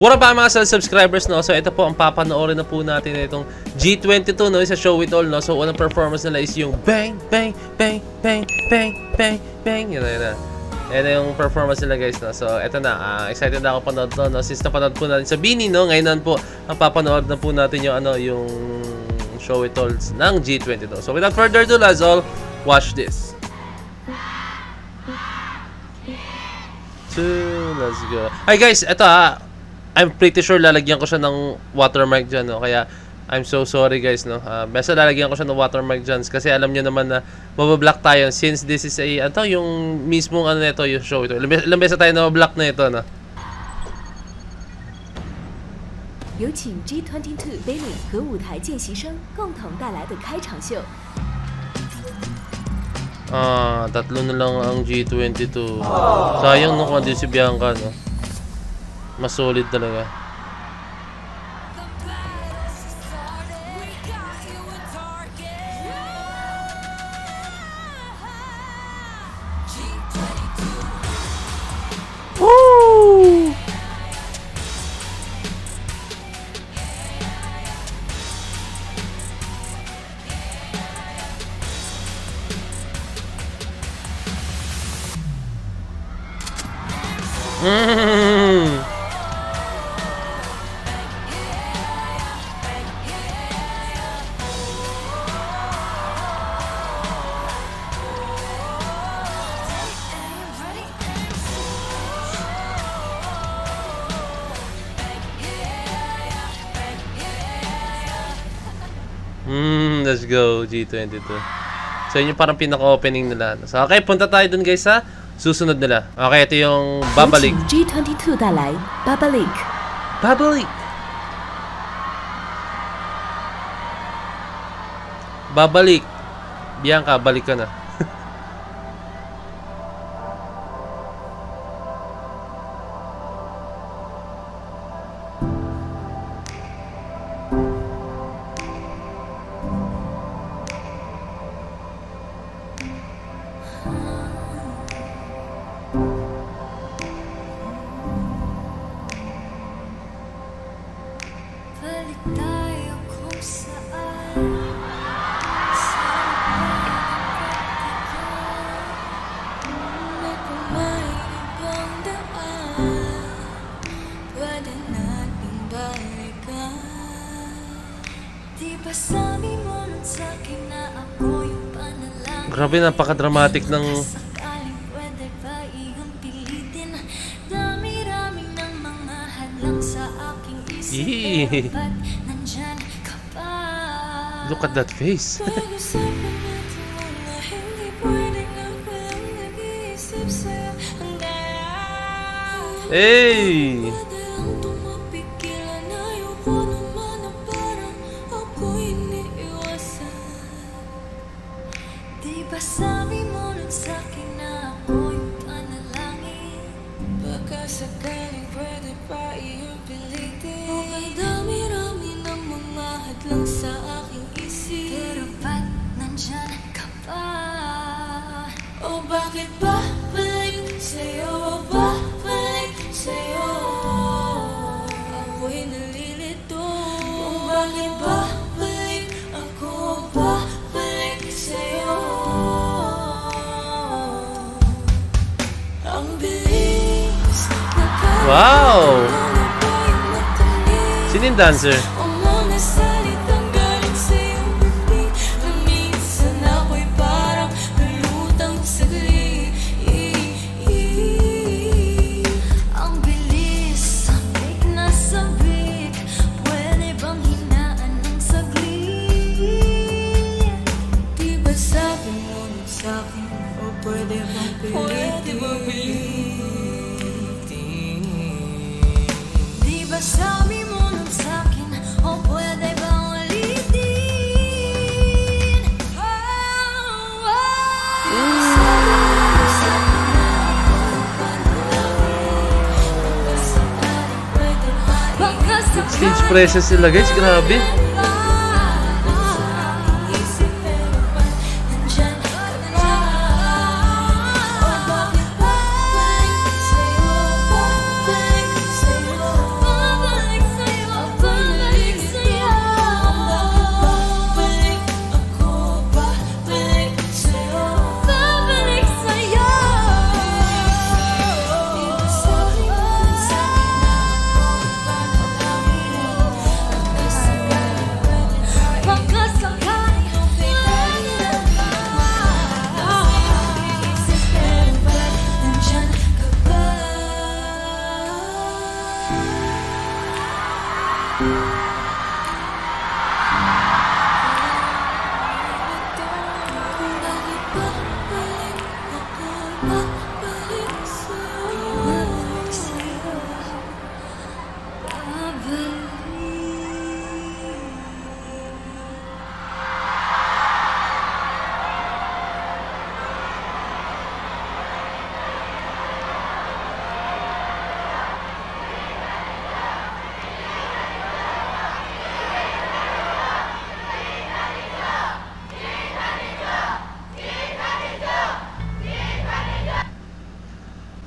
What up mga subscribers, no? So ito po ang papanoorin na po natin itong G22, no? Isa show it all, no? So unang performance nila is yung bang, bang, bang, bang, bang, bang, bang. Yun na. Yan yung performance nila guys, no? So ito na, excited na ako panood to, no? Since napanood po natin sa Bini, no? Ngayon po, ang papanood na po natin yung yung show it all ng G22. So without further ado, let's all watch this. Let's go. Hi guys, ito I'm pretty sure lalagyan ko siya ng watermark dyan, no? Kaya I'm so sorry guys, no? Basta lalagyan ko siya ng watermark dyan kasi alam nyo naman na mabablock tayo since this is a yung mismong nito, yung show ito. Ilang beses tayo na mablock na ito, no? 有请 G22 Billy 和舞台见习生共同带来的开场秀。 tatlo na lang ang G22. Sayang no kung hindi si Bianca, no? Mas solid talaga. Woo! Let's go, G22. So, yun yung parang pinaka-opening nila. So, okay, punta tayo dun guys sa susunod nila. Okay, ito yung Babalik. G22 带来 Babalik. Babalik! Babalik! Bianca, balik ka na. Grabe, napaka-dramatic ng look at that face. Hey! Sabi mo lang sa'kin na ako yung panalangin. Baka sakaling pwede pa iyong pilitin. O may dami-rami ng mga hadlang sa aking isip. Pero ba't nandyan ka pa? O bakit ba balik sa'yo? O babalik sa'yo? Ako'y nalilito. O bakit ba balik ako? O babalik sa'yo? Wow! Sino yung dancer? Sabi mo lang sa'kin, o pwede bang ulitin? Sabi mo lang sa'kin na ako panalangin. Baka sakaling pwede pa iyong Stage presence sila guys, grabe.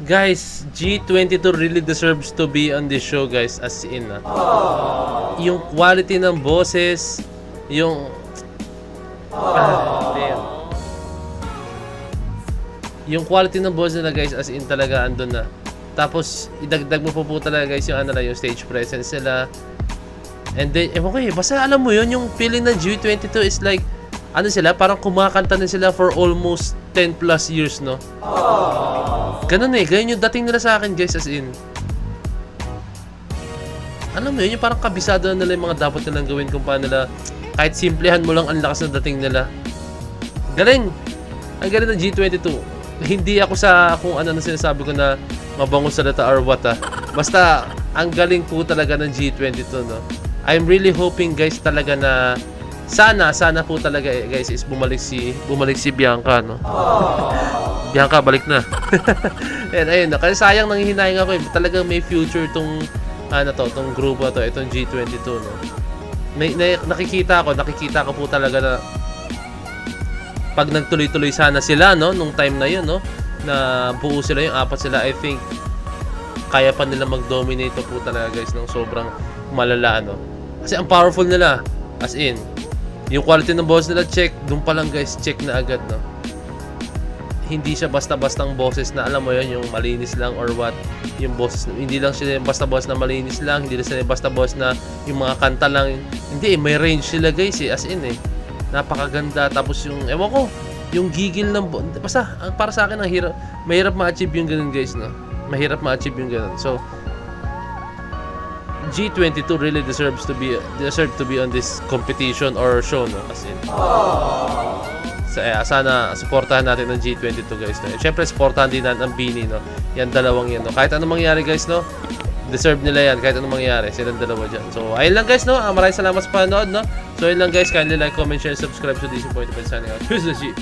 Guys, G22 really deserves to be on this show, guys, as in. Yung quality ng boses, yung damn. Yung quality ng boses nila, guys, as in talaga andun na. Tapos idagdag mo po talaga, guys, yung ano na, yung stage presence nila. And then, ewan ko basta alam mo yun, yung feeling ng G22 is like, ano sila, parang kumakanta na sila for almost 10 plus years, no? Ganun ganun yung dating nila sa akin, guys, as in. Alam mo yun, yung parang kabisado na nila yung mga dapat nilang gawin kung paano nila, kahit simplehan mo lang ang lakas na dating nila. Galing! Ang galing ng G22. Hindi ako sa kung ano na sinasabi ko na mabango salita or what, Basta, ang galing po talaga ng G22, no? I'm really hoping, guys, talaga na sana po talaga, guys, is bumalik si Bianca, no? Bianca, balik na. And ayun, kasi sayang nanghihinayang ako talagang may future tong tong grupo to, itong G22, no. Nakikita ko po talaga na pag nagtuloy-tuloy sana sila, no, nung time na yun, no, na buo sila, yung apat sila, I think kaya pa nila mag-dominate po talaga, guys, ng sobrang malala, no. Kasi ang powerful nila, as in, yung quality ng boss nila, check, dun pa lang, guys, check na agad, no. Hindi siya basta-bastang boses na alam mo yun, yung malinis lang or what, yung boses, hindi lang siya yung basta-boss na malinis lang, hindi lang sila yung basta-boss na yung mga kanta lang, hindi may range sila, guys, as in napakaganda. Tapos yung ewan ko, yung gigil ng basta para sa akin mahirap ma-achieve yung ganun, guys, no. Mahirap ma-achieve yung ganun. So G22 really deserve to be on this competition or show, no, as in. Sana suportahan natin ng G22, guys, no? Siyempre suportahan din natin ang Bini, no? Yan dalawang yan, no? Kahit anong mangyari, guys, no? Deserve nila yan kahit anong mangyari, silang dalawa dyan. So ayun lang, guys, no? Maraming salamat sa panonood, no? So ayun lang, guys, kindly like, comment, share, subscribe to DC Point. Signing out. Here's the G.